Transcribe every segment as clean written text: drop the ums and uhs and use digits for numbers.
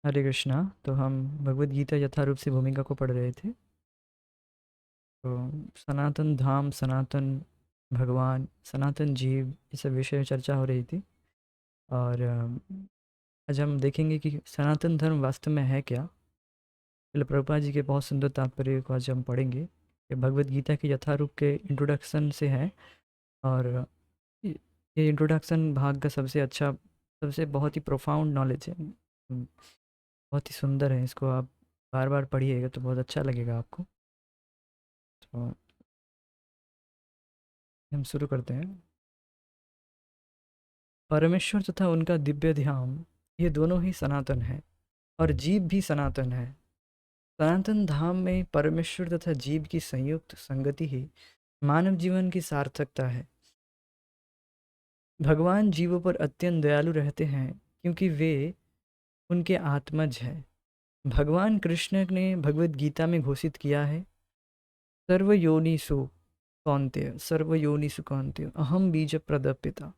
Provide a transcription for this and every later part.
हरे कृष्णा। तो हम भगवद गीता यथारूप से भूमिका को पढ़ रहे थे। तो सनातन धाम, सनातन भगवान, सनातन जीव, ये सब विषय में चर्चा हो रही थी। और आज हम देखेंगे कि सनातन धर्म वास्तव में है क्या। श्रील प्रभुपाद जी के बहुत सुंदर तात्पर्य को आज हम पढ़ेंगे। ये भगवद गीता के यथारूप के इंट्रोडक्शन से है। और ये ये इंट्रोडक्शन भाग का सबसे अच्छा, सबसे बहुत ही प्रोफाउंड नॉलेज है। बहुत ही सुंदर है। इसको आप बार बार पढ़िएगा तो बहुत अच्छा लगेगा आपको। तो हम शुरू करते हैं। परमेश्वर तथा उनका दिव्य ध्यान, ये दोनों ही सनातन है और जीव भी सनातन है। सनातन धाम में परमेश्वर तथा जीव की संयुक्त संगति ही मानव जीवन की सार्थकता है। भगवान जीवों पर अत्यंत दयालु रहते हैं क्योंकि वे उनके आत्मज हैं। भगवान कृष्ण ने भगवत गीता में घोषित किया है, सर्वयोनिषु कौन्तेय, सर्वयोनिषु कौन्तेय, अहम बीज प्रदपिता।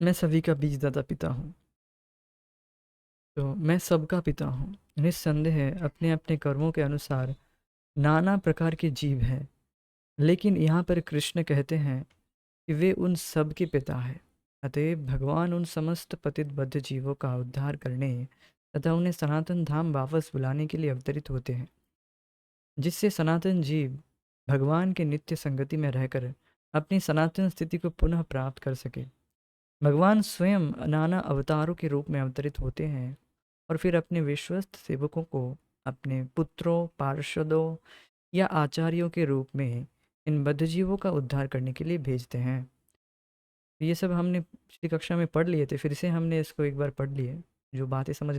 मैं सभी का बीजदाता पिता हूँ। तो मैं सबका पिता हूँ। निस्संदेह अपने अपने कर्मों के अनुसार नाना प्रकार के जीव हैं, लेकिन यहाँ पर कृष्ण कहते हैं कि वे उन सब के पिता हैं। अतएव भगवान उन समस्त पतित बद्ध जीवों का उद्धार करने तथा उन्हें सनातन धाम वापस बुलाने के लिए अवतरित होते हैं, जिससे सनातन जीव भगवान के नित्य संगति में रहकर अपनी सनातन स्थिति को पुनः प्राप्त कर सके। भगवान स्वयं नाना अवतारों के रूप में अवतरित होते हैं और फिर अपने विश्वस्त सेवकों को अपने पुत्रों, पार्षदों या आचार्यों के रूप में इन बद्धजीवों का उद्धार करने के लिए भेजते हैं। ये सब हमने पिछली कक्षा में पढ़ लिए थे, फिर से हमने इसको एक बार पढ़ लिए, जो बातें समझ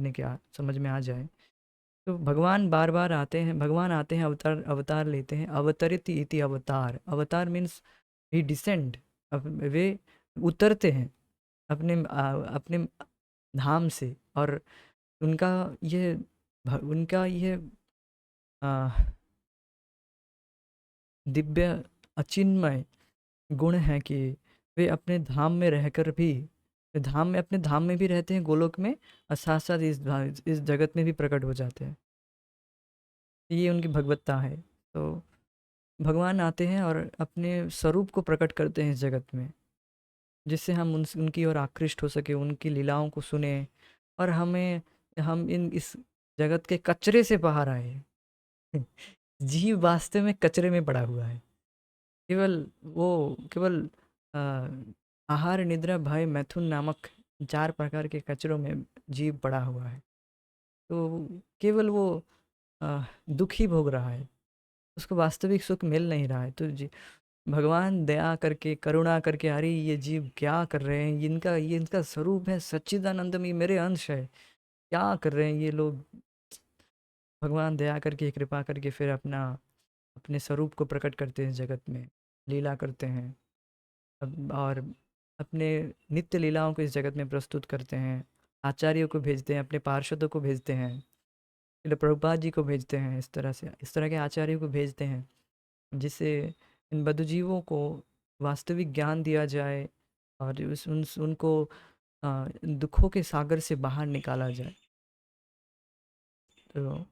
में आ जाए। तो भगवान बार बार आते हैं, भगवान आते हैं, अवतार अवतार लेते हैं। अवतरित इति अवतार, अवतार मीन्स ही डिसेंड। वे उतरते हैं अपने धाम से। और उनका ये उनका ये आ, दिव्य अचिन्मय गुण है कि वे अपने धाम में रहकर भी, अपने धाम में भी रहते हैं गोलोक में, और साथ साथ इस जगत में भी प्रकट हो जाते हैं। ये उनकी भगवत्ता है। तो भगवान आते हैं और अपने स्वरूप को प्रकट करते हैं इस जगत में, जिससे हम उनकी ओर आकृष्ट हो सके, उनकी लीलाओं को सुने। और हम इस जगत के कचरे से बाहर आए। जीव वास्तव में कचरे में पड़ा हुआ है। केवल आ, आहार, निद्रा, भय, मैथुन नामक 4 प्रकार के कचरों में जीव पड़ा हुआ है। तो केवल वो दुख ही भोग रहा है, उसको वास्तविक सुख मिल नहीं रहा है। तो भगवान दया करके, करुणा करके, अरे ये जीव क्या कर रहे हैं, ये इनका स्वरूप है सच्चिदानंदम, ये मेरे अंश है, क्या कर रहे हैं ये लोग। भगवान दया करके, कृपा करके फिर अपने स्वरूप को प्रकट करते हैं इस जगत में, लीला करते हैं। और अपने नित्य लीलाओं को इस जगत में प्रस्तुत करते हैं। आचार्यों को भेजते हैं, अपने पार्षदों को भेजते हैं, श्रील प्रभुपाद जी को भेजते हैं। इस तरह के आचार्यों को भेजते हैं, जिससे इन बद्धजीवों को वास्तविक ज्ञान दिया जाए और उनको दुखों के सागर से बाहर निकाला जाए। तो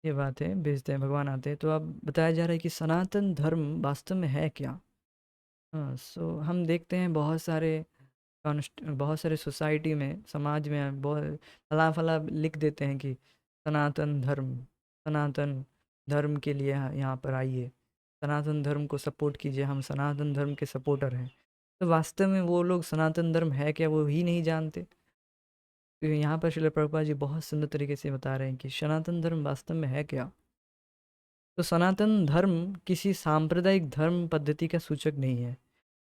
ये बात है, भेजते हैं, भगवान आते हैं। तो अब बताया जा रहा है कि सनातन धर्म वास्तव में है क्या। हाँ, सो हम देखते हैं बहुत सारे सोसाइटी में, समाज में बहुत फला फला लिख देते हैं कि सनातन धर्म, सनातन धर्म के लिए यहाँ पर आइए, सनातन धर्म को सपोर्ट कीजिए, हम सनातन धर्म के सपोर्टर हैं। तो वास्तव में वो लोग सनातन धर्म है क्या वो ही नहीं जानते। तो यहाँ पर श्रील प्रभुपाद जी बहुत सुंदर तरीके से बता रहे हैं कि सनातन धर्म वास्तव में है क्या। तो सनातन धर्म किसी सांप्रदायिक धर्म पद्धति का सूचक नहीं है।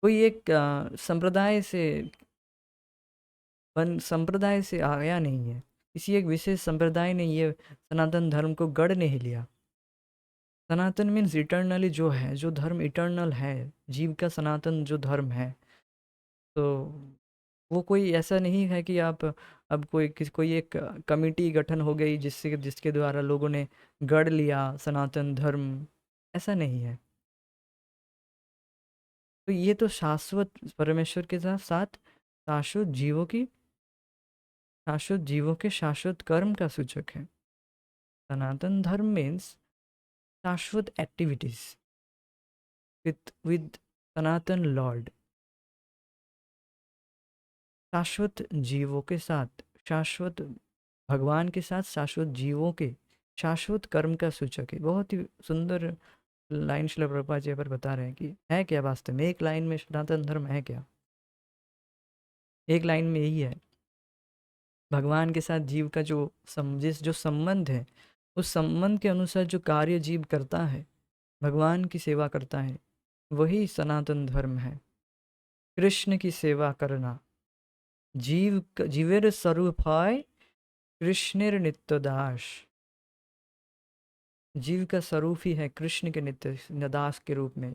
कोई एक संप्रदाय से आया नहीं है। किसी एक विशेष संप्रदाय ने ये सनातन धर्म को गढ़ नहीं लिया। सनातन मीन्स इटर्नली, जो है, जो धर्म इटर्नल है, जीव का सनातन जो धर्म है। तो वो कोई ऐसा नहीं है कि आप अब कोई एक कमिटी गठन हो गई जिसके द्वारा लोगों ने गढ़ लिया सनातन धर्म। ऐसा नहीं है। तो ये तो शाश्वत परमेश्वर के साथ साथ शाश्वत जीवों की शाश्वत जीवों के शाश्वत कर्म का सूचक है। सनातन धर्म मीन्स शाश्वत एक्टिविटीज विद सनातन लॉर्ड। शाश्वत जीवों के साथ, शाश्वत भगवान के साथ शाश्वत जीवों के शाश्वत कर्म का सूचक है। बहुत ही सुंदर लाइन श्रील प्रभुपाद जी पर बता रहे हैं कि है क्या वास्तव में, एक लाइन में सनातन धर्म है क्या। एक लाइन में यही है, भगवान के साथ जीव का जो जो संबंध है, उस संबंध के अनुसार जो कार्य जीव करता है, भगवान की सेवा करता है, वही सनातन धर्म है। कृष्ण की सेवा करना, जीवेर स्वरूप है कृष्णेर नित्य दास। जीव का स्वरूप ही है कृष्ण के नित्य दास के रूप में।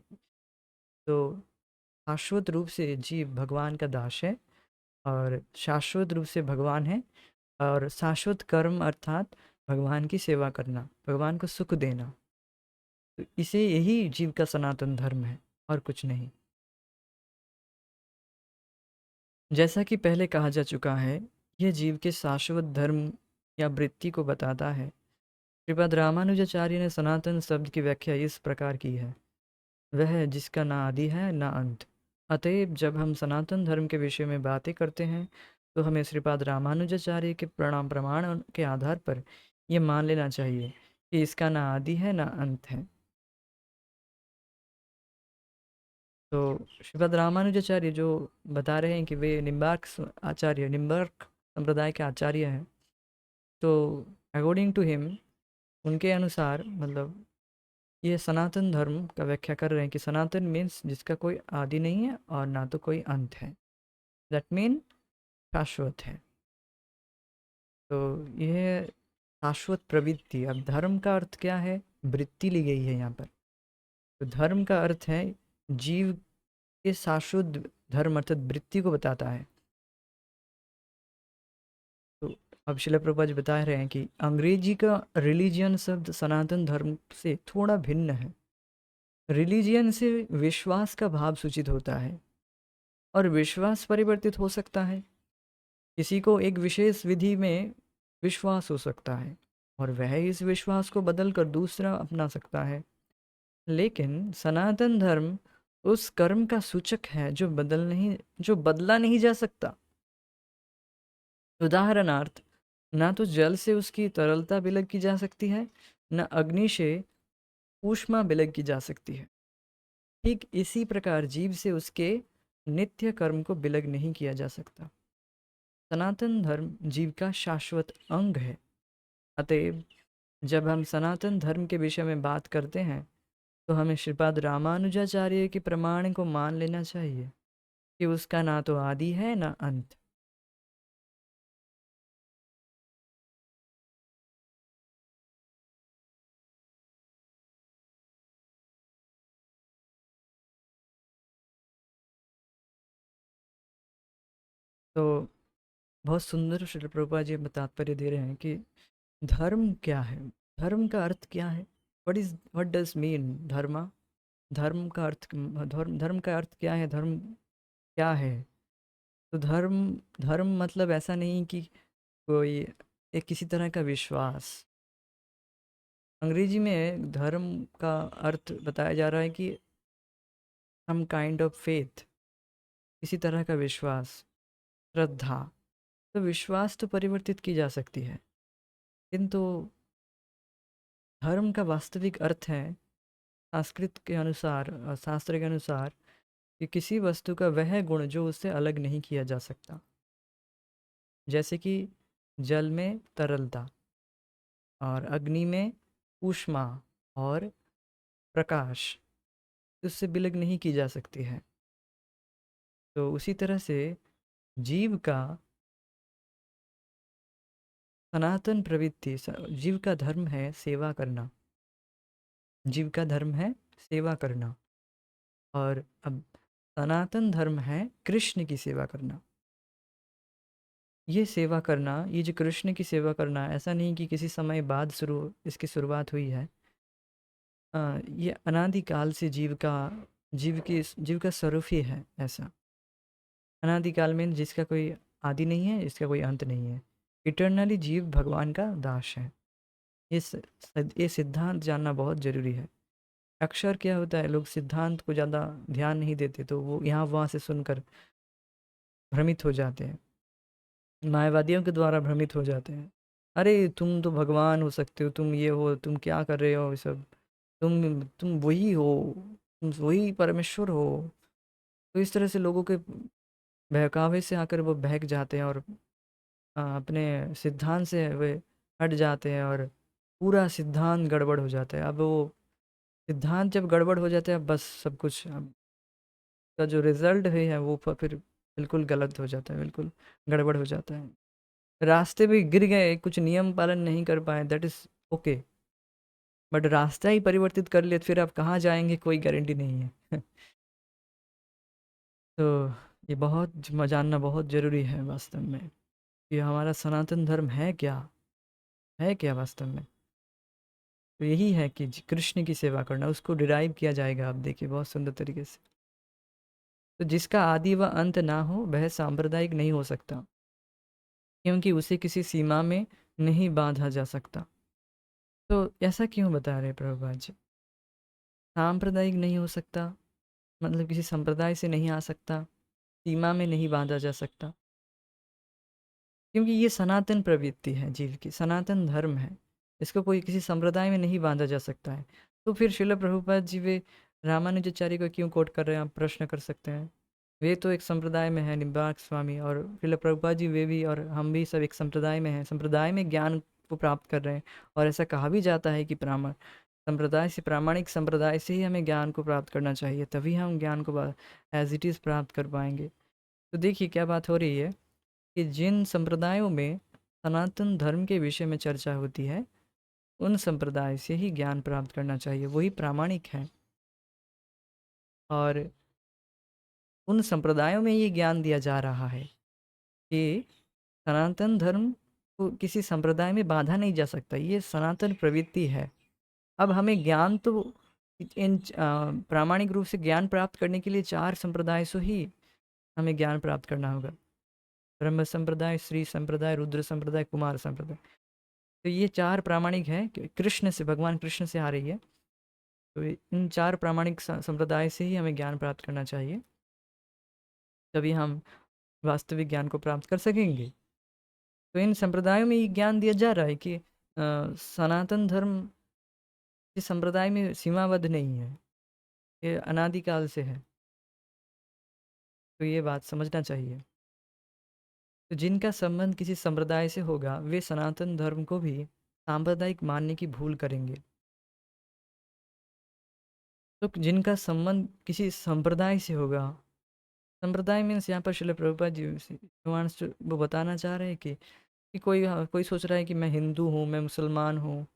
तो शाश्वत रूप से जीव भगवान का दास है और शाश्वत रूप से भगवान है। और शाश्वत कर्म अर्थात भगवान की सेवा करना, भगवान को सुख देना, तो इसे यही जीव का सनातन धर्म है और कुछ नहीं। जैसा कि पहले कहा जा चुका है, यह जीव के शाश्वत धर्म या वृत्ति को बताता है। श्रीपाद रामानुजाचार्य ने सनातन शब्द की व्याख्या इस प्रकार की है, वह है जिसका ना आदि है ना अंत। अतएव जब हम सनातन धर्म के विषय में बातें करते हैं तो हमें श्रीपाद रामानुजाचार्य के प्रमाण के आधार पर यह मान लेना चाहिए कि इसका ना आदि है ना अंत है। तो श्रीपाद रामानुजाचार्य जो बता रहे हैं कि वे निम्बार्क संप्रदाय के आचार्य हैं, तो अकॉर्डिंग टू हिम, उनके अनुसार मतलब ये सनातन धर्म का व्याख्या कर रहे हैं कि सनातन मीन्स जिसका कोई आदि नहीं है और ना तो कोई अंत है, दैट मीन शाश्वत है। तो यह शाश्वत प्रवृत्ति। अब धर्म का अर्थ क्या है, वृत्ति ली गई है यहाँ पर। तो धर्म का अर्थ है जीव के शाश्वत धर्म अर्थात वृत्ति को बताता है। तो अब शिला प्रभुपाद जी बता रहे हैं कि अंग्रेजी का रिलीजियन शब्द सनातन धर्म से थोड़ा भिन्न है। रिलीजियन से विश्वास का भाव सूचित होता है और विश्वास परिवर्तित हो सकता है। किसी को एक विशेष विधि में विश्वास हो सकता है और वह इस विश्वास को बदलकर दूसरा अपना सकता है। लेकिन सनातन धर्म उस कर्म का सूचक है जो बदला नहीं जा सकता। उदाहरणार्थ, ना तो जल से उसकी तरलता विलग की जा सकती है, न अग्नि से ऊष्मा विलग की जा सकती है। ठीक इसी प्रकार जीव से उसके नित्य कर्म को विलग नहीं किया जा सकता। सनातन धर्म जीव का शाश्वत अंग है। अतएव जब हम सनातन धर्म के विषय में बात करते हैं तो हमें श्रीपाद रामानुजाचार्य के प्रमाण को मान लेना चाहिए कि उसका ना तो आदि है ना अंत। तो बहुत सुंदर श्री प्रभुपाद जी तात्पर्य दे रहे हैं कि धर्म क्या है, धर्म का अर्थ क्या है, व्हाट डज मीन धर्मा। धर्म का अर्थ क्या है, धर्म क्या है। तो धर्म धर्म मतलब ऐसा नहीं कि कोई एक किसी तरह का विश्वास। अंग्रेजी में धर्म का अर्थ बताया जा रहा है कि सम काइंड ऑफ फेथ, किसी तरह का विश्वास, श्रद्धा। तो विश्वास तो परिवर्तित की जा सकती है, किंतु धर्म का वास्तविक अर्थ है संस्कृत के अनुसार, शास्त्र के अनुसार, कि किसी वस्तु का वह गुण जो उससे अलग नहीं किया जा सकता। जैसे कि जल में तरलता और अग्नि में ऊष्मा और प्रकाश, उससे विलग नहीं की जा सकती है। तो उसी तरह से जीव का सनातन प्रवृत्ति, जीव का धर्म है सेवा करना। जीव का धर्म है सेवा करना। और अब सनातन धर्म है कृष्ण की सेवा करना। ये सेवा करना, ये जो कृष्ण की सेवा करना, ऐसा नहीं कि किसी समय बाद इसकी शुरुआत हुई है। ये अनादिकाल से जीव का स्वरूप ही है ऐसा। अनादिकाल में जिसका कोई आदि नहीं है, इसका कोई अंत नहीं है। इटर्नली जीव भगवान का दास है। ये सिद्धांत जानना बहुत ज़रूरी है। अक्सर क्या होता है, लोग सिद्धांत को ज़्यादा ध्यान नहीं देते, तो वो यहाँ वहाँ से सुनकर भ्रमित हो जाते हैं, मायावादियों के द्वारा भ्रमित हो जाते हैं। अरे तुम तो भगवान हो सकते हो, तुम ये हो, तुम क्या कर रहे हो ये सब, तुम वही हो, तुम वही परमेश्वर हो। तो इस तरह से लोगों के बहकावे से आकर वो बहक जाते हैं और अपने सिद्धांत से वे हट जाते हैं और पूरा सिद्धांत गड़बड़ हो जाता है। अब वो सिद्धांत जब गड़बड़ हो जाता है, अब बस सब कुछ का जो रिजल्ट है वो फिर बिल्कुल गलत हो जाता है, बिल्कुल गड़बड़ हो जाता है। रास्ते भी गिर गए, कुछ नियम पालन नहीं कर पाए, दैट इज़ ओके, बट रास्ता ही परिवर्तित कर लिया, फिर आप कहाँ जाएंगे कोई गारंटी नहीं है। तो ये बहुत जानना बहुत ज़रूरी है वास्तव में, कि हमारा सनातन धर्म है क्या वास्तव में। तो यही है कि कृष्ण की सेवा करना, उसको डिराइव किया जाएगा, आप देखिए बहुत सुंदर तरीके से। तो जिसका आदि व अंत ना हो वह सांप्रदायिक नहीं हो सकता, क्योंकि उसे किसी सीमा में नहीं बांधा जा सकता। तो ऐसा क्यों बता रहे प्रभुपाद जी? सांप्रदायिक नहीं हो सकता मतलब किसी संप्रदाय से नहीं आ सकता, सीमा में नहीं बांधा जा सकता, क्योंकि ये सनातन प्रवृत्ति है जीव की, सनातन धर्म है, इसको कोई किसी संप्रदाय में नहीं बांधा जा सकता है। तो फिर श्रील प्रभुपाद जी वे रामानुजाचार्य को क्यों कोट कर रहे हैं, आप प्रश्न कर सकते हैं। वे तो एक संप्रदाय में है, निम्बार्क स्वामी, और श्रील प्रभुपाद जी वे भी और हम भी सब एक संप्रदाय में हैं, संप्रदाय में ज्ञान को प्राप्त कर रहे हैं। और ऐसा कहा भी जाता है कि संप्रदाय से, प्रामाणिक संप्रदाय से ही हमें ज्ञान को प्राप्त करना चाहिए, तभी हम ज्ञान को एज इट इज़ प्राप्त कर पाएंगे। तो देखिए क्या बात हो रही है, कि जिन संप्रदायों में सनातन धर्म के विषय में चर्चा होती है, उन संप्रदाय से ही ज्ञान प्राप्त करना चाहिए, वही प्रामाणिक है। और उन संप्रदायों में ये ज्ञान दिया जा रहा है कि सनातन धर्म को किसी संप्रदाय में बांधा नहीं जा सकता, ये सनातन प्रवृत्ति है। अब हमें ज्ञान तो इन प्रामाणिक रूप से ज्ञान प्राप्त करने के लिए 4 संप्रदाय से ही हमें ज्ञान प्राप्त करना होगा। ब्रह्म संप्रदाय, श्री संप्रदाय, रुद्र संप्रदाय, कुमार संप्रदाय। तो ये 4 प्रामाणिक हैं, कृष्ण से, भगवान कृष्ण से आ रही है। तो इन 4 प्रामाणिक संप्रदाय से ही हमें ज्ञान प्राप्त करना चाहिए, तभी हम वास्तविक ज्ञान को प्राप्त कर सकेंगे। तो इन संप्रदायों में ये ज्ञान दिया जा रहा है कि सनातन धर्म इस संप्रदाय में सीमाबद्ध नहीं है, ये अनादिकाल से है। तो ये बात समझना चाहिए। तो जिनका संबंध किसी संप्रदाय से होगा, वे सनातन धर्म को भी सांप्रदायिक मानने की भूल करेंगे। तो जिनका संबंध किसी संप्रदाय से होगा, संप्रदाय मीन्स यहाँ पर श्रील प्रभुपाद जी वो बताना चाह रहे हैं कि कोई सोच रहा है कि मैं हिंदू हूँ, मैं मुसलमान हूँ,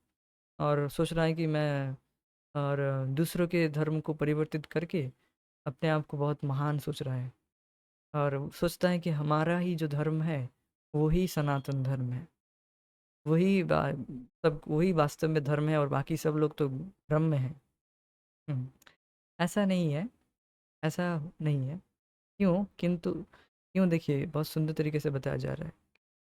और सोच रहा है कि मैं, और दूसरों के धर्म को परिवर्तित करके अपने आप को बहुत महान सोच रहा है, और सोचता है कि हमारा ही जो धर्म है वही सनातन धर्म है, सब वही वास्तव में धर्म है, और बाकी सब लोग तो भ्रम में हैं। हम्म, ऐसा नहीं है, ऐसा नहीं है। क्यों देखिए बहुत सुंदर तरीके से बताया जा रहा है।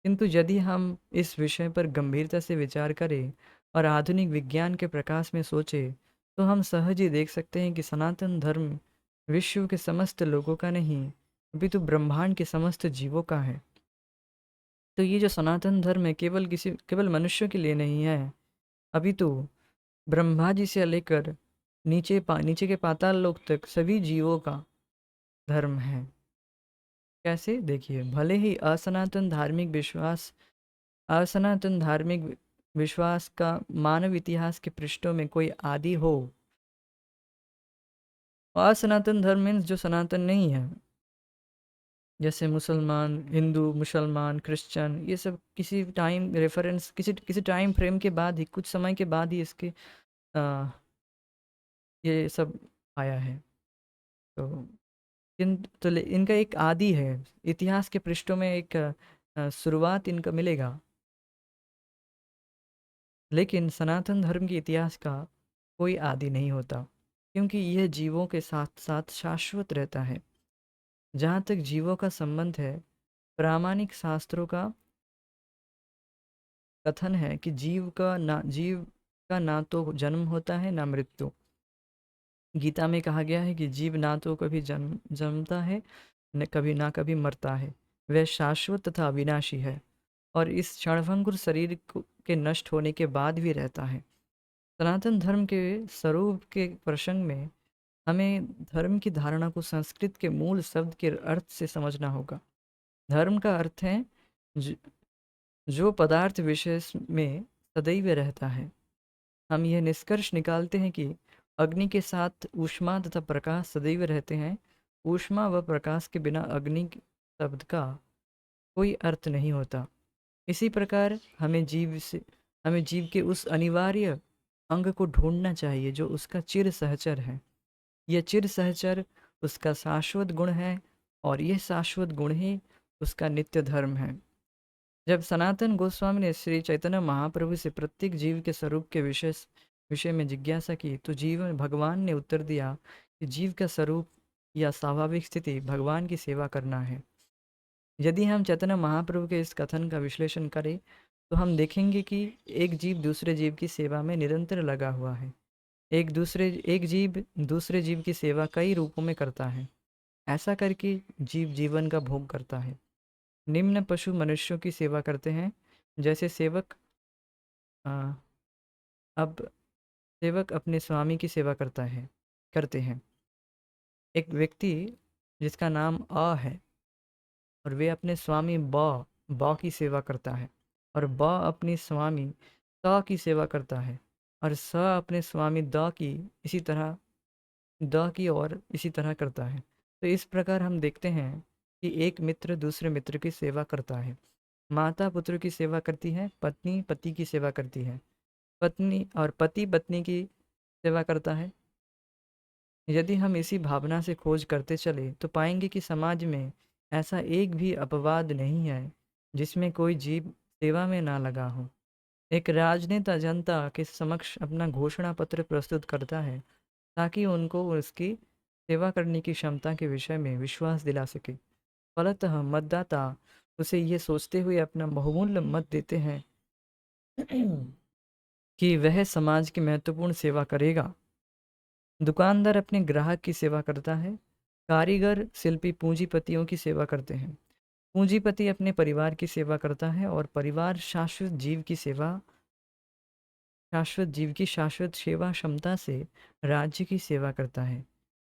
किंतु यदि हम इस विषय पर गंभीरता से विचार करें और आधुनिक विज्ञान के प्रकाश में सोचें, तो हम सहज ही देख सकते हैं कि सनातन धर्म विश्व के समस्त लोगों का नहीं, अपितु ब्रह्मांड के समस्त जीवों का है। तो ये जो सनातन धर्म है, केवल मनुष्यों के लिए नहीं है, अपितु ब्रह्मा जी से लेकर नीचे के पाताल लोक तक सभी जीवों का धर्म है। कैसे? देखिए, भले ही असनातन धार्मिक विश्वास का मानव इतिहास के पृष्ठों में कोई आदि हो, असनातन धर्म मीन्स जो सनातन नहीं है, जैसे मुसलमान, हिंदू, मुसलमान, क्रिश्चियन, ये सब किसी टाइम रेफरेंस, किसी टाइम फ्रेम के बाद ही, कुछ समय के बाद ही इसके आ, ये सब आया है। तो इनका एक आदि है, इतिहास के पृष्ठों में एक शुरुआत इनका मिलेगा, लेकिन सनातन धर्म के इतिहास का कोई आदि नहीं होता, क्योंकि यह जीवों के साथ साथ शाश्वत रहता है। जहाँ तक जीवों का संबंध है, प्रामाणिक शास्त्रों का कथन है कि जीव का ना तो जन्म होता है ना मृत्यु। गीता में कहा गया है कि जीव ना तो कभी जन्मता है, न कभी ना कभी मरता है। वह शाश्वत तथा अविनाशी है और इस क्षणभंगुर शरीर के नष्ट होने के बाद भी रहता है। सनातन धर्म के स्वरूप के प्रसंग में हमें धर्म की धारणा को संस्कृत के मूल शब्द के अर्थ से समझना होगा। धर्म का अर्थ है ज- जो पदार्थ विशेष में सदैव रहता है। हम यह निष्कर्ष निकालते हैं कि अग्नि के साथ ऊष्मा तथा प्रकाश सदैव रहते हैं। ऊष्मा व प्रकाश के बिना अग्नि शब्द का कोई अर्थ नहीं होता। इसी प्रकार हमें जीव के उस अनिवार्य अंग को ढूंढना चाहिए जो उसका चिर सहचर है। यह चिर सहचर उसका शाश्वत गुण है और यह शाश्वत गुण ही उसका नित्य धर्म है। जब सनातन गोस्वामी ने श्री चैतन्य महाप्रभु से प्रत्येक जीव के स्वरूप के विषय में जिज्ञासा की तो जीवन भगवान ने उत्तर दिया कि जीव का स्वरूप या स्वाभाविक स्थिति भगवान की सेवा करना है। यदि हम चैतन्य महाप्रभु के इस कथन का विश्लेषण करें तो हम देखेंगे कि एक जीव दूसरे जीव की सेवा में निरंतर लगा हुआ है। एक जीव दूसरे जीव की सेवा कई रूपों में करता है। ऐसा करके जीव जीवन का भोग करता है। निम्न पशु मनुष्यों की सेवा करते हैं। जैसे आ, अब सेवक अपने स्वामी की सेवा करते हैं। एक व्यक्ति जिसका नाम अ है और वे अपने स्वामी ब की सेवा करता है, और ब अपनी स्वामी त की सेवा करता है, और स अपने स्वामी द की और इसी तरह करता है। तो इस प्रकार हम देखते हैं कि एक मित्र दूसरे मित्र की सेवा करता है। माता पुत्र की सेवा करती है, पत्नी पति की सेवा करती है, पति पत्नी की सेवा करता है। यदि हम इसी भावना से खोज करते चले तो पाएंगे कि समाज में ऐसा एक भी अपवाद नहीं है जिसमें कोई जीव सेवा में ना लगा हो। एक राजनेता जनता के समक्ष अपना घोषणा पत्र प्रस्तुत करता है ताकि उनको उसकी सेवा करने की क्षमता के विषय में विश्वास दिला सके। फलतः मतदाता उसे ये सोचते हुए अपना बहुमूल्य मत देते हैं कि वह समाज की महत्वपूर्ण सेवा करेगा। दुकानदार अपने ग्राहक की सेवा करता है। कारीगर शिल्पी पूंजीपतियों की सेवा करते हैं। पूंजीपति अपने परिवार की सेवा करता है और परिवार शाश्वत जीव की शाश्वत सेवा क्षमता से राज्य की सेवा करता है।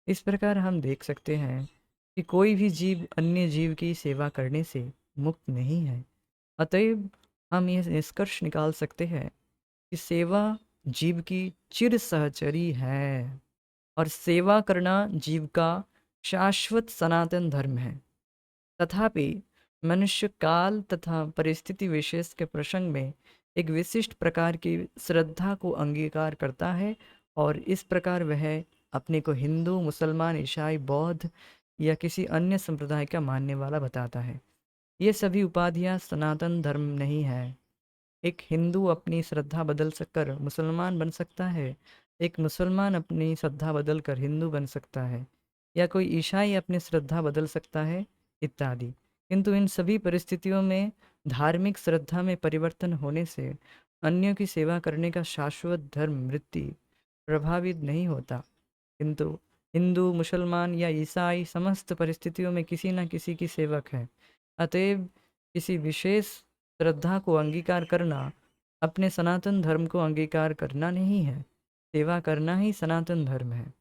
इस प्रकार हम देख सकते हैं कि कोई भी जीव अन्य जीव की सेवा करने से मुक्त नहीं है। अतएव हम यह निष्कर्ष निकाल सकते हैं कि सेवा जीव की चिर सहचरी है और सेवा करना जीव का शाश्वत सनातन धर्म है। तथापि मनुष्य काल तथा परिस्थिति विशेष के प्रसंग में एक विशिष्ट प्रकार की श्रद्धा को अंगीकार करता है और इस प्रकार वह अपने को हिंदू, मुसलमान, ईसाई, बौद्ध या किसी अन्य संप्रदाय का मानने वाला बताता है। ये सभी उपाधियां सनातन धर्म नहीं है। एक हिंदू अपनी श्रद्धा बदल कर मुसलमान बन सकता है, एक मुसलमान अपनी श्रद्धा बदल कर हिंदू बन सकता है, या कोई ईसाई अपनी श्रद्धा बदल सकता है, इत्यादि। किंतु इन सभी परिस्थितियों में धार्मिक श्रद्धा में परिवर्तन होने से अन्यों की सेवा करने का शाश्वत धर्म वृत्ति प्रभावित नहीं होता। किंतु हिंदू, मुसलमान या ईसाई समस्त परिस्थितियों में किसी न किसी की सेवक है। अतएव किसी विशेष श्रद्धा को अंगीकार करना अपने सनातन धर्म को अंगीकार करना नहीं है। सेवा करना ही सनातन धर्म है।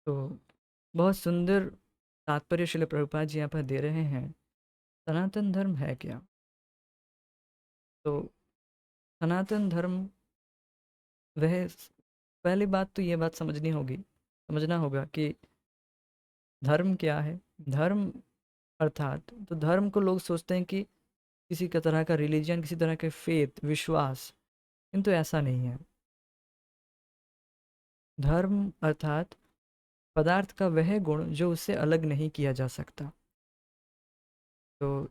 तो बहुत सुंदर तात्पर्य श्रील प्रभुपाद जी यहाँ पर दे रहे हैं। सनातन धर्म है क्या? तो सनातन धर्म वह, पहली बात तो ये बात समझना होगा कि धर्म क्या है। धर्म अर्थात, तो धर्म को लोग सोचते हैं कि किसी का तरह का रिलीजन, किसी तरह के फेथ, विश्वास, किंतु ऐसा नहीं है। धर्म अर्थात पदार्थ का वह गुण जो उससे अलग नहीं किया जा सकता। तो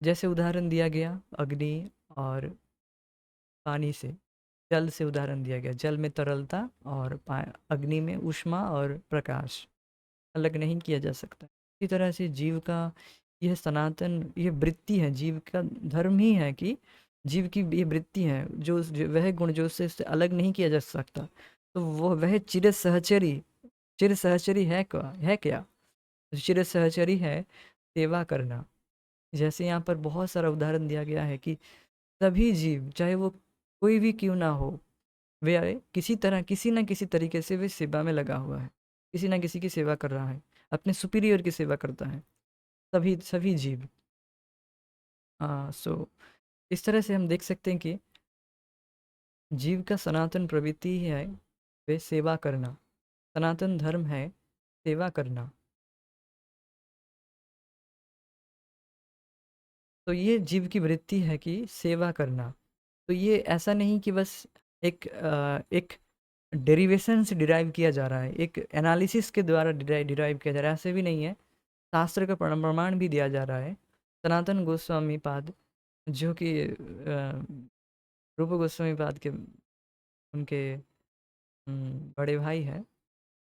जैसे उदाहरण दिया गया अग्नि और पानी से, जल से उदाहरण दिया गया, जल में तरलता और अग्नि में ऊष्मा और प्रकाश अलग नहीं किया जा सकता। इसी तरह से जीव का यह सनातन, ये वृत्ति है, जीव का धर्म ही है कि जीव की ये वृत्ति है, वह गुण जो उससे अलग नहीं किया जा सकता। तो वो वह चिर सहचरी, चिर सहचरी है क्या? चिर सहचरी है सेवा करना। जैसे यहाँ पर बहुत सारा उदाहरण दिया गया है कि सभी जीव, चाहे वो कोई भी क्यों ना हो, वे किसी तरह, किसी ना किसी तरीके से वे सेवा में लगा हुआ है, किसी ना किसी की सेवा कर रहा है, अपने सुपीरियर की सेवा करता है, सभी सभी जीव। हाँ, सो इस तरह से हम देख सकते हैं कि जीव का सनातन प्रवृत्ति ही है वे सेवा करना, सनातन धर्म है सेवा करना। तो ये जीव की वृत्ति है कि सेवा करना। तो ये ऐसा नहीं कि बस एक डेरिवेशन से डिराइव किया जा रहा है, एक एनालिसिस के द्वारा डिराइव किया जा रहा है, ऐसे भी नहीं है। शास्त्र का प्रमाण भी दिया जा रहा है। सनातन गोस्वामी पाद, जो कि रूप गोस्वामी पाद के उनके बड़े भाई हैं,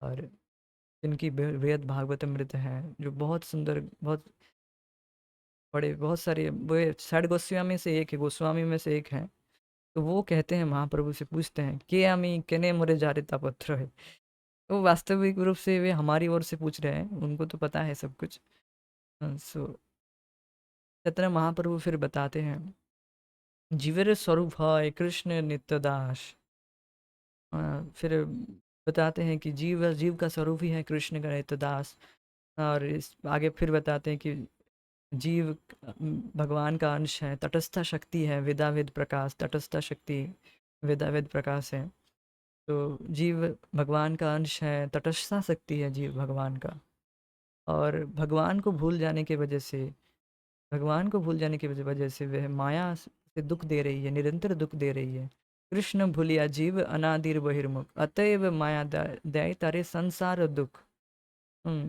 और जिनकी बेहद भागवतमृत है, जो बहुत सुंदर, बहुत बड़े, बहुत सारे, वो षड गोस्वामी से एक है, गोस्वामी में से एक है। तो वो कहते हैं, महाप्रभु से पूछते हैं के आमी केने मोरे जारिता पत्र है। तो वास्तविक रूप से वे हमारी ओर से पूछ रहे हैं, उनको तो पता है सब कुछ। सो चैतन्य महाप्रभु फिर बताते हैं, जीवेर स्वरूप है कृष्ण नित्य दास। फिर बताते हैं कि जीव का स्वरूप ही है कृष्ण का नित्य दास। और इस आगे फिर बताते हैं कि जीव भगवान का अंश है, तटस्थ शक्ति है, वेदावेद प्रकाश, तटस्थ शक्ति वेदावेद प्रकाश है। तो जीव भगवान का अंश है, तटस्थ शक्ति है जीव भगवान का। और भगवान को भूल जाने की वजह से वह माया से दुख दे रही है, निरंतर दुख दे रही है। कृष्ण भूलिया जीव अनादिर बहिर्मुख, अतएव माया दय तारे संसार दुख।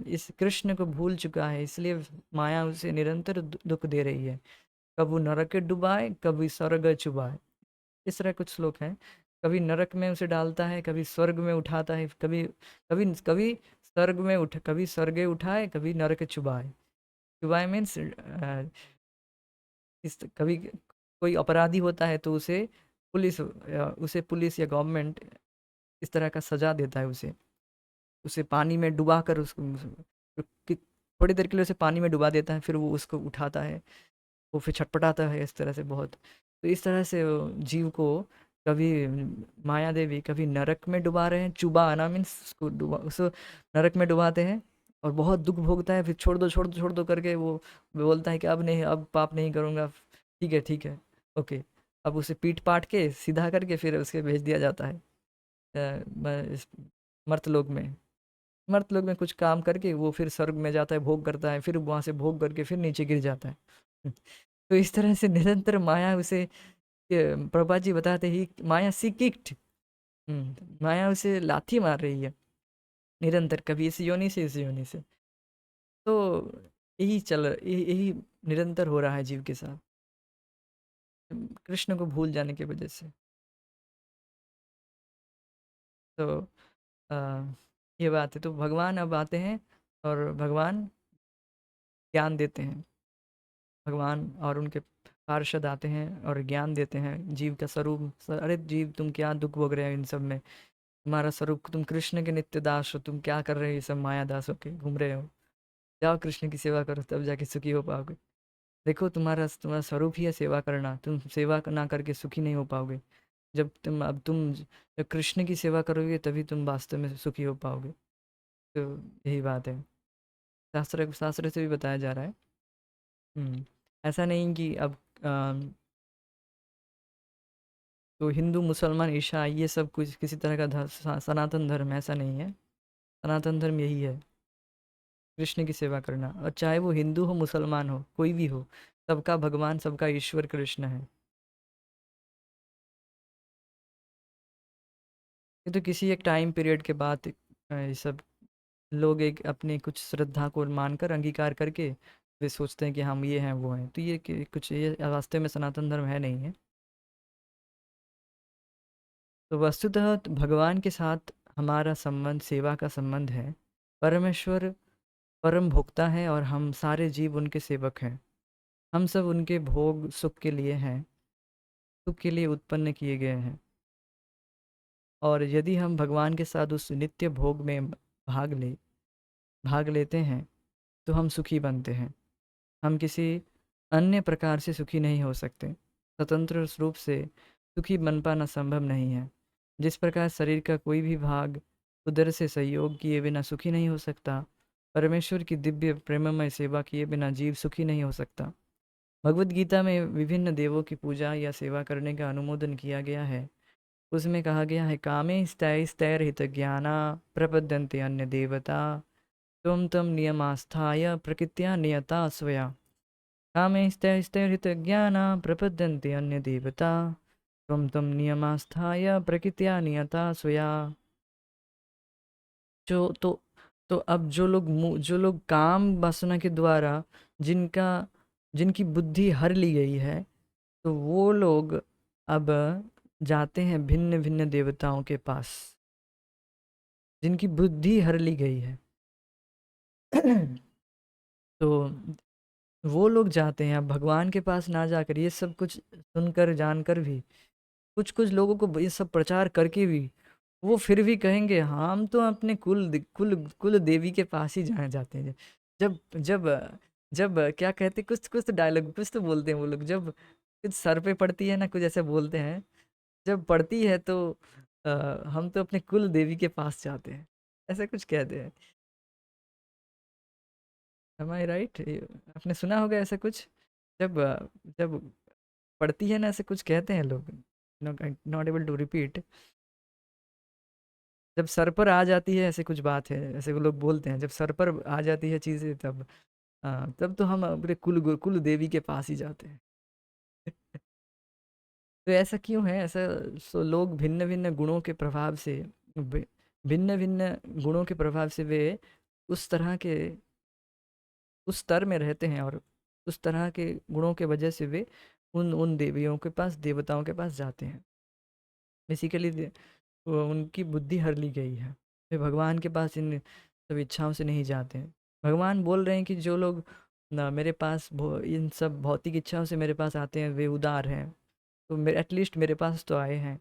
इस कृष्ण को भूल चुका है, इसलिए माया उसे निरंतर दुख दे रही है। कभी नरक डुबाए, कभी स्वर्ग चुबाए, इस तरह कुछ श्लोक हैं। कभी नरक में उसे डालता है, कभी स्वर्ग में उठाता है, कभी कभी कभी स्वर्ग में कभी स्वर्ग उठाए, कभी नरक चुबाए। चुबाए मीन्स इस कभी कोई अपराधी होता है तो उसे पुलिस या गवर्नमेंट इस तरह का सजा देता है, उसे उसे पानी में डुबा कर उसको थोड़ी देर के लिए उसे पानी में डुबा देता है, फिर वो उसको उठाता है, वो फिर छटपटाता है, इस तरह से बहुत। तो इस तरह से वो जीव को कभी माया देवी कभी नरक में डुबा रहे हैं, चुबा आना मीन्स उसको नरक में डुबाते हैं, और बहुत दुख भोगता है, फिर छोड़ दो छोड़ दो छोड़ दो करके वो बोलता है कि अब नहीं, अब पाप नहीं करूँगा, ठीक है ठीक है, ओके। अब उसे पीट पाट के सीधा करके फिर उसके भेज दिया जाता है इस मर्तलोक में। मर्तलोक में कुछ काम करके वो फिर स्वर्ग में जाता है, भोग करता है, फिर वहाँ से भोग करके फिर नीचे गिर जाता है। तो इस तरह से निरंतर माया उसे, प्रभा जी बताते ही, माया सी किक्ड, माया उसे लाथी मार रही है निरंतर, कभी इस योनि से इस योनि से। तो यही निरंतर हो रहा है जीव के साथ, कृष्ण को भूल जाने की वजह से। तो आ, ये बात है। तो भगवान अब आते हैं और भगवान ज्ञान देते हैं, भगवान और उनके पार्षद आते हैं और ज्ञान देते हैं जीव का स्वरूप। अरे जीव, तुम क्या दुख भोग रहे हो इन सब में, तुम्हारा स्वरूप, तुम कृष्ण के नित्य दास हो, तुम क्या कर रहे हो, ये सब माया दास होके घूम रहे हो, जाओ कृष्ण की सेवा करो, तब जाके सुखी हो पाओगे। देखो, तुम्हारा तुम्हारा स्वरूप ही है सेवा करना, तुम सेवा ना करके सुखी नहीं हो पाओगे। जब कृष्ण की सेवा करोगे तभी तुम वास्तव में सुखी हो पाओगे। तो यही बात है, शास्त्र शास्त्र से भी बताया जा रहा है। ऐसा नहीं कि अब तो हिंदू मुसलमान ईसाई ये सब कुछ किसी तरह का सनातन धर्म, ऐसा नहीं है। सनातन धर्म यही है, कृष्ण की सेवा करना। और चाहे वो हिंदू हो, मुसलमान हो, कोई भी हो, सबका भगवान, सबका ईश्वर कृष्ण है। ये तो किसी एक टाइम पीरियड के बाद ये सब लोग एक अपनी कुछ श्रद्धा को मानकर, अंगीकार करके वे सोचते हैं कि हम ये हैं वो हैं। तो कुछ ये वास्तव में सनातन धर्म है नहीं है। तो वस्तुतः भगवान के साथ हमारा संबंध सेवा का संबंध है। परमेश्वर परम भोक्ता है और हम सारे जीव उनके सेवक हैं। हम सब उनके भोग सुख के लिए हैं, सुख के लिए उत्पन्न किए गए हैं। और यदि हम भगवान के साथ उस नित्य भोग में भाग लेते हैं तो हम सुखी बनते हैं। हम किसी अन्य प्रकार से सुखी नहीं हो सकते। स्वतंत्र रूप से सुखी बन पाना संभव नहीं है। जिस प्रकार शरीर का कोई भी भाग उधर से सहयोग किए बिना सुखी नहीं हो सकता, परमेश्वर की दिव्य प्रेममय सेवा किए बिना जीव सुखी नहीं हो सकता। भगवत गीता में विभिन्न देवों की पूजा या सेवा करने का अनुमोदन किया गया है। उसमें कहा गया है, कामे स्तैस्तैर्हित ज्ञाना प्रपद्यन्ते अन्य देवता त्वं तं नियमास्थाय प्रकृत्या नियता स्वया। कामे स्तैस्तैर्हित ज्ञाना प्रपद्यन्ते अन्य देवता त्वं तं नियमास्थाय प्रकृत्या नियता स्वया। जो तो अब जो लोग काम वासना के द्वारा जिनका जिनकी बुद्धि हर ली गई है, तो वो लोग अब जाते हैं भिन्न भिन्न देवताओं के पास, जिनकी बुद्धि हर ली गई है। तो वो लोग जाते हैं अब भगवान के पास ना जाकर, ये सब कुछ सुनकर जानकर भी, कुछ कुछ लोगों को ये सब प्रचार करके भी वो फिर भी कहेंगे हम तो अपने कुल देवी के पास ही जाते हैं। जब जब जब क्या कहते, कुछ कुछ तो डायलॉग कुछ तो बोलते हैं वो लोग, जब कुछ सर पे पड़ती है ना, कुछ ऐसे बोलते हैं, जब पड़ती है तो अ, हम तो अपने कुल देवी के पास जाते हैं, ऐसा कुछ कहते हैं। एम आई राइट? आपने सुना होगा ऐसा कुछ, जब जब पड़ती है ना, ऐसे कुछ कहते हैं लोग, नॉट एबल टू रिपीट। जब सर पर आ जाती है, ऐसे कुछ बात है, ऐसे वो लोग बोलते हैं, जब सर पर आ जाती है चीज़ें, तब तब तो हम अपने कुल देवी के पास ही जाते हैं। तो ऐसा क्यों है ऐसा? सो लोग भिन्न भिन्न गुणों के प्रभाव से, भिन्न भिन्न गुणों के प्रभाव से वे उस तरह के उस स्तर में रहते हैं, और उस तरह के गुणों के वजह से वे उन उन देवियों के पास, देवताओं के पास जाते हैं। बेसिकली उनकी बुद्धि हर ली गई है, वे भगवान के पास इन सब इच्छाओं से नहीं जाते हैं। भगवान बोल रहे हैं कि जो लोग ना मेरे पास इन सब भौतिक इच्छाओं से मेरे पास आते हैं, वे उदार हैं, तो मेरे एटलीस्ट मेरे पास तो आए हैं,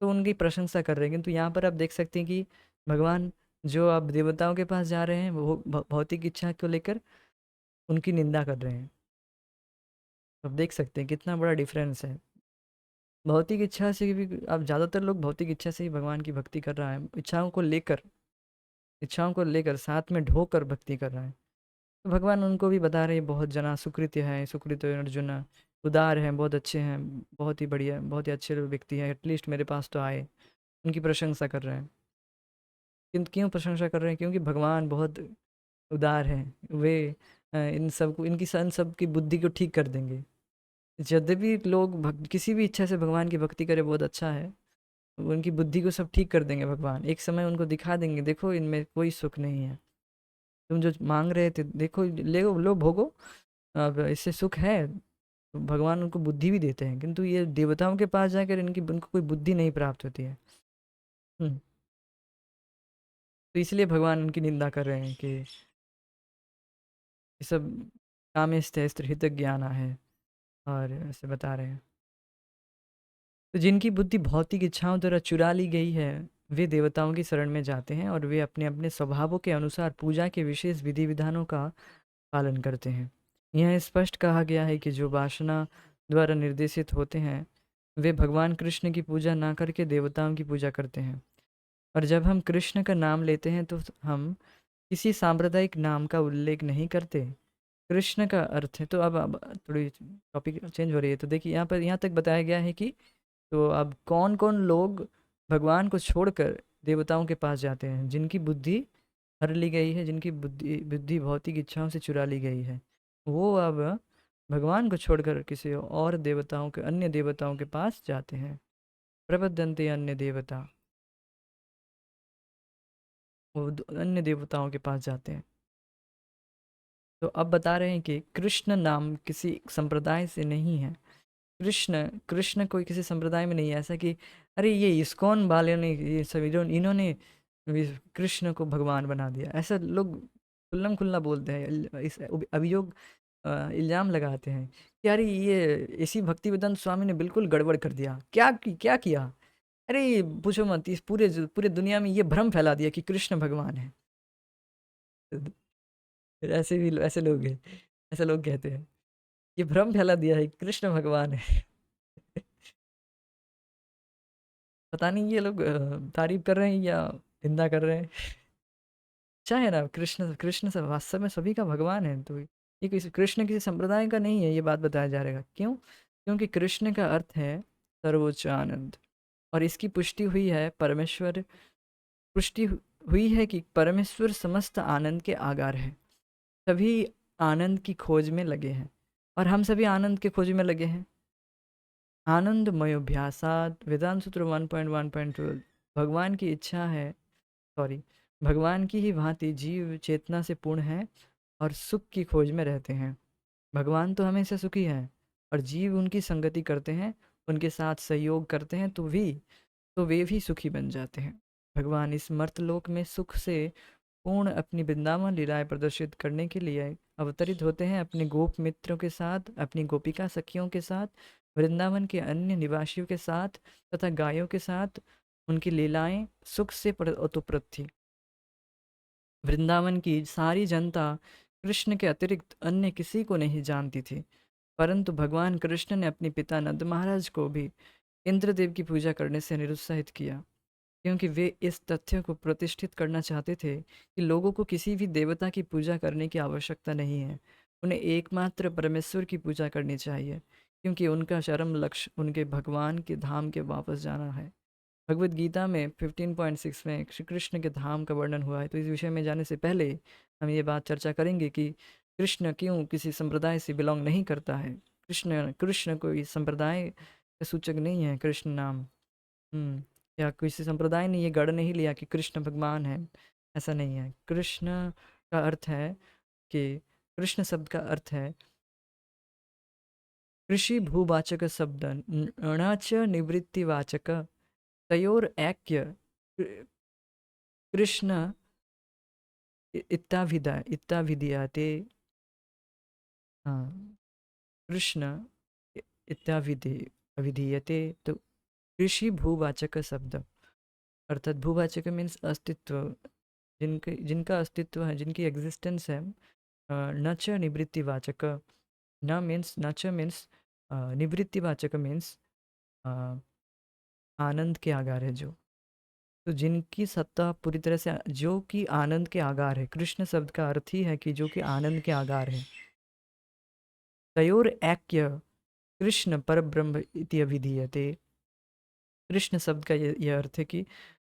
तो उनकी प्रशंसा कर रहे हैं। किंतु यहाँ पर आप देख सकते हैं कि भगवान जो अब देवताओं के पास जा रहे हैं, वो भौतिक इच्छा को लेकर उनकी निंदा कर रहे हैं। आप देख सकते हैं कितना बड़ा डिफरेंस है। भौतिक इच्छा से भी, अब ज़्यादातर लोग भौतिक इच्छा से ही भगवान की भक्ति कर रहा है, इच्छाओं को लेकर साथ में ढोकर भक्ति कर रहा है। तो भगवान उनको भी बता रहे हैं, बहुत जना सुकृत्य है, सुकृत अर्जुन, उदार हैं, बहुत अच्छे हैं, बहुत ही बढ़िया, बहुत ही अच्छे व्यक्ति हैं, एटलीस्ट मेरे पास तो आए। उनकी प्रशंसा कर रहे हैं। किंतु क्यों प्रशंसा कर रहे हैं? क्योंकि भगवान बहुत उदार हैं। वे इन सबको, इन सब की बुद्धि को ठीक कर देंगे। यद्यपि लोग किसी भी इच्छा से भगवान की भक्ति करे, बहुत अच्छा है, उनकी बुद्धि को सब ठीक कर देंगे भगवान। एक समय उनको दिखा देंगे, देखो इनमें कोई सुख नहीं है, तुम जो मांग रहे थे, देखो ले लो भोगो, अब इससे सुख है। तो भगवान उनको बुद्धि भी देते हैं, किंतु ये देवताओं के पास जाकर उनको कोई बुद्धि नहीं प्राप्त होती है। तो इसलिए भगवान उनकी निंदा कर रहे हैं कि ये सब कामेस्तैस्त्र हित ज्ञाना है, और ऐसे बता रहे हैं। तो जिनकी बुद्धि भौतिक इच्छाओं द्वारा चुरा ली गई है, वे देवताओं की शरण में जाते हैं, और वे अपने अपने स्वभावों के अनुसार पूजा के विशेष विधि विधानों का पालन करते हैं। यह स्पष्ट कहा गया है कि जो वासना द्वारा निर्देशित होते हैं, वे भगवान कृष्ण की पूजा ना करके देवताओं की पूजा करते हैं। और जब हम कृष्ण का नाम लेते हैं तो हम किसी सांप्रदायिक नाम का उल्लेख नहीं करते। कृष्ण का अर्थ है, तो अब थोड़ी टॉपिक चेंज हो रही है। तो देखिए यहाँ पर, यहाँ तक बताया गया है कि तो अब कौन कौन लोग भगवान को छोड़कर देवताओं के पास जाते हैं? जिनकी बुद्धि हर ली गई है, जिनकी बुद्धि बुद्धि भौतिक इच्छाओं से चुरा ली गई है, वो अब भगवान को छोड़कर किसी और देवताओं के, अन्य देवताओं के पास जाते हैं। प्रबद्धन्ते अन्य देवता, वो अन्य देवताओं के पास जाते हैं। तो अब बता रहे हैं कि कृष्ण नाम किसी संप्रदाय से नहीं है। कृष्ण कृष्ण कोई किसी संप्रदाय में नहीं है, ऐसा कि अरे ये इस्कॉन वाले ने, ये सब इन्होंने कृष्ण को भगवान बना दिया, ऐसा लोग खुल्लम खुल्ला बोलते हैं, इस अभियोग इल्ज़ाम लगाते हैं कि अरे ये इसी भक्तिवेदांत स्वामी ने बिल्कुल गड़बड़ कर दिया। क्या किया? अरे पूछो मत, इस पूरे दुनिया में ये भ्रम फैला दिया कि कृष्ण भगवान है। ऐसे लोग हैं, ऐसे लोग कहते हैं, ये भ्रम फैला दिया है कि कृष्ण भगवान है। पता नहीं ये लोग तारीफ कर रहे हैं या निंदा कर रहे हैं। अच्छा है ना, कृष्ण कृष्ण सब वास्तव में सभी का भगवान है, तो ये किसी कृष्ण किसी संप्रदाय का नहीं है, ये बात बताया जा रहेगा। क्यों? क्योंकि कृष्ण का अर्थ है सर्वोच्च आनंद, और इसकी पुष्टि हुई है हुई है कि परमेश्वर समस्त आनंद के आगार है। सभी आनंद की खोज में लगे हैं, और हम सभी आनंद के खोज में लगे हैं। आनंदमयोभ्यासात वेदांत सूत्र 1.1.12। भगवान की इच्छा है, सॉरी, भगवान की ही भांति जीव चेतना से पूर्ण है और सुख की खोज में रहते हैं। भगवान तो हमेशा सुखी है, और जीव उनकी संगति करते हैं, उनके साथ सहयोग करते हैं, तो वे भी सुखी बन जाते हैं। भगवान इस मर्तलोक में सुख से पूर्ण अपनी वृंदावन लीलाएं प्रदर्शित करने के लिए अवतरित होते हैं, अपने गोप मित्रों के साथ, अपनी गोपिका सखियों के साथ, वृंदावन के अन्य निवासियों के साथ तथा गायों के साथ। उनकी लीलाएं सुख से ओतप्रोत थी। वृंदावन की सारी जनता कृष्ण के अतिरिक्त अन्य किसी को नहीं जानती थी, परंतु भगवान कृष्ण ने अपने पिता नंद महाराज को भी इंद्रदेव की पूजा करने से निरुत्साहित किया, क्योंकि वे इस तथ्य को प्रतिष्ठित करना चाहते थे कि लोगों को किसी भी देवता की पूजा करने की आवश्यकता नहीं है, उन्हें एकमात्र परमेश्वर की पूजा करनी चाहिए, क्योंकि उनका चरम लक्ष्य उनके भगवान के धाम के वापस जाना है। भगवत गीता में 15.6 में श्री कृष्ण के धाम का वर्णन हुआ है। तो इस विषय में जाने से पहले हम ये बात चर्चा करेंगे कि कृष्ण क्यों किसी संप्रदाय से बिलोंग नहीं करता है। कृष्ण कृष्ण कोई संप्रदाय का सूचक नहीं है, कृष्ण नाम। या किसी संप्रदाय ने ये गढ़ नहीं लिया कि कृष्ण भगवान है, ऐसा नहीं है। कृष्ण का अर्थ है कि कृष्ण शब्द का अर्थ है कृषि भूवाचक शब्द च निवृत्तिवाचक तयोर ऐक्य कृष्ण इत्ताभिधीयते। हाँ, कृष्ण इत्याभिधि अभिधीयते। तो कृषि भूवाचक शब्द अर्थात भूवाचक मीन्स अस्तित्व, जिनका अस्तित्व है, जिनकी एग्जिस्टेंस है। न च निवृत्तिवाचक, न च मीन्स निवृत्तिवाचक मीन्स आनंद के आगार है जो, तो जिनकी सत्ता पूरी तरह से, जो कि आनंद के आगार है। कृष्ण शब्द का अर्थ ही है कि जो कि आनंद के आगार है। तयोर ऐक्य कृष्ण पर ब्रह्म इति अभिधीयते। कृष्ण शब्द का ये अर्थ है कि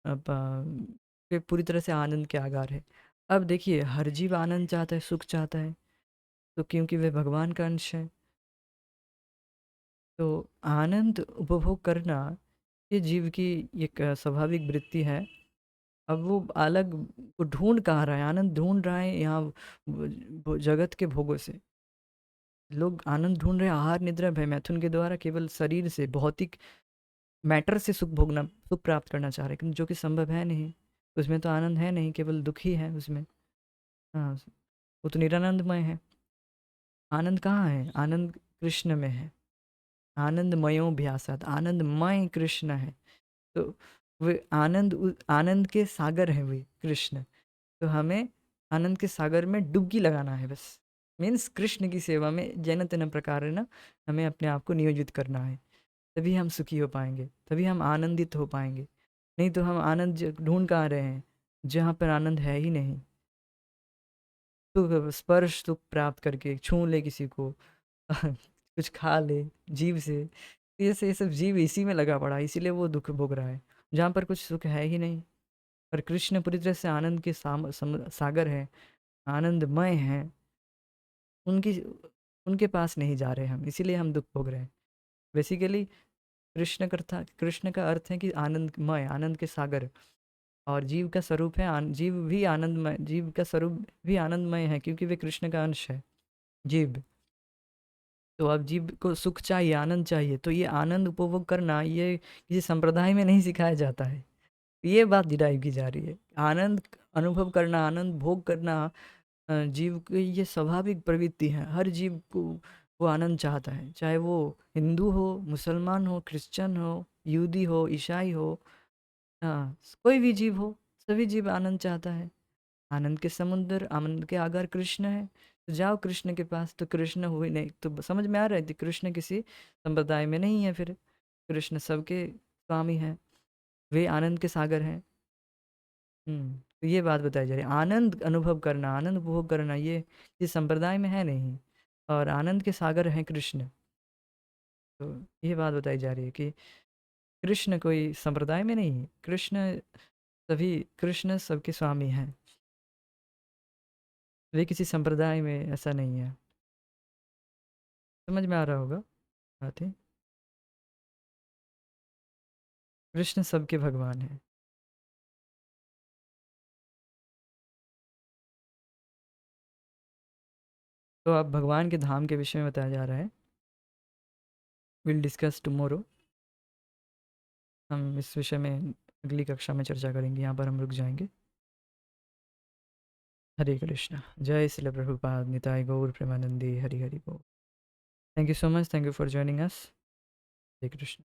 वे पूरी तरह से आनंद के आगार है। अब देखिए, हर जीव आनंद चाहता है, सुख चाहता है, तो क्योंकि वे भगवान का अंश है, तो आनंद उपभोग करना ये जीव की एक स्वाभाविक वृत्ति है। अब वो अलग, वो ढूंढ कहाँ रहा है, आनंद ढूंढ रहा है यहाँ जगत के भोगों से। लोग आनंद ढूंढ रहे हैं आहार निद्रा भय मैथुन के द्वारा, केवल शरीर से, भौतिक मैटर से सुख प्राप्त करना चाह रहे हैं, जो कि संभव है नहीं। उसमें तो आनंद है नहीं, केवल दुख ही है उसमें। हाँ, वो तो निरानंदमय है। आनंद कहाँ है? आनंद कृष्ण में है। आनंदमयोभ्यासात, आनंदमय कृष्ण है। तो वे आनंद के सागर हैं वे कृष्ण। तो हमें आनंद के सागर में डुबकी लगाना है बस। मीन्स कृष्ण की सेवा में जैन तेन प्रकार है ना, हमें अपने आप को नियोजित करना है। तभी हम सुखी हो पाएंगे, तभी हम आनंदित हो पाएंगे। नहीं तो हम आनंद ढूंढ कहाँ रहे हैं जहाँ पर आनंद है ही नहीं। तो स्पर्श सुख प्राप्त करके छू ले किसी को कुछ खा ले जीव से, ये सब जीव इसी में लगा पड़ा है, इसीलिए वो दुख भोग रहा है जहाँ पर कुछ सुख है ही नहीं। पर कृष्ण पूरी तरह से आनंद के सागर है, आनंदमय है। उनकी उनके पास नहीं जा रहे हम, इसीलिए हम दुख भोग रहे हैं। बेसिकली कृष्ण का अर्थ है कि आनंदमय, आनंद के सागर। और जीव का स्वरूप है जीव का स्वरूप भी आनंदमय है, क्योंकि वे कृष्ण का अंश है जीव। तो अब जीव को सुख चाहिए, आनंद चाहिए, तो ये आनंद उपभोग करना ये किसी संप्रदाय में नहीं सिखाया जाता है। ये बात डिराइव की जा रही है। आनंद अनुभव करना, आनंद भोग करना जीव की ये स्वाभाविक प्रवृत्ति है, हर जीव को वो आनंद चाहता है, चाहे वो हिंदू हो, मुसलमान हो, क्रिश्चियन हो, यहूदी हो, ईसाई हो, हाँ, कोई भी जीव हो, सभी जीव आनंद चाहता है। आनंद के समुद्र, आनंद के आगर कृष्ण है, तो जाओ कृष्ण के पास। तो कृष्ण हुए नहीं तो समझ में आ रहा है कि कृष्ण किसी संप्रदाय में नहीं है, फिर कृष्ण सबके स्वामी हैं, वे आनंद के सागर हैं। तो ये बात बताई जा रही है, आनंद अनुभव करना, आनंद उपभोग करना, ये इस संप्रदाय में है नहीं, और आनंद के सागर हैं कृष्ण। तो ये बात बताई जा रही है कि कृष्ण कोई संप्रदाय में नहीं है, कृष्ण सबके स्वामी हैं, वे किसी संप्रदाय में ऐसा नहीं है। समझ में आ रहा होगा बातें। कृष्ण सबके भगवान हैं। तो अब भगवान के धाम के विषय में बताया जा रहा है, विल डिस्कस टुमारो। हम इस विषय में अगली कक्षा में चर्चा करेंगे, यहाँ पर हम रुक जाएंगे। हरे कृष्णा, जय श्री प्रभुपाद, निताय गौर प्रेमानंदी, हरि हरि बोल। Thank you so much, thank you for joining us. Hare Krishna.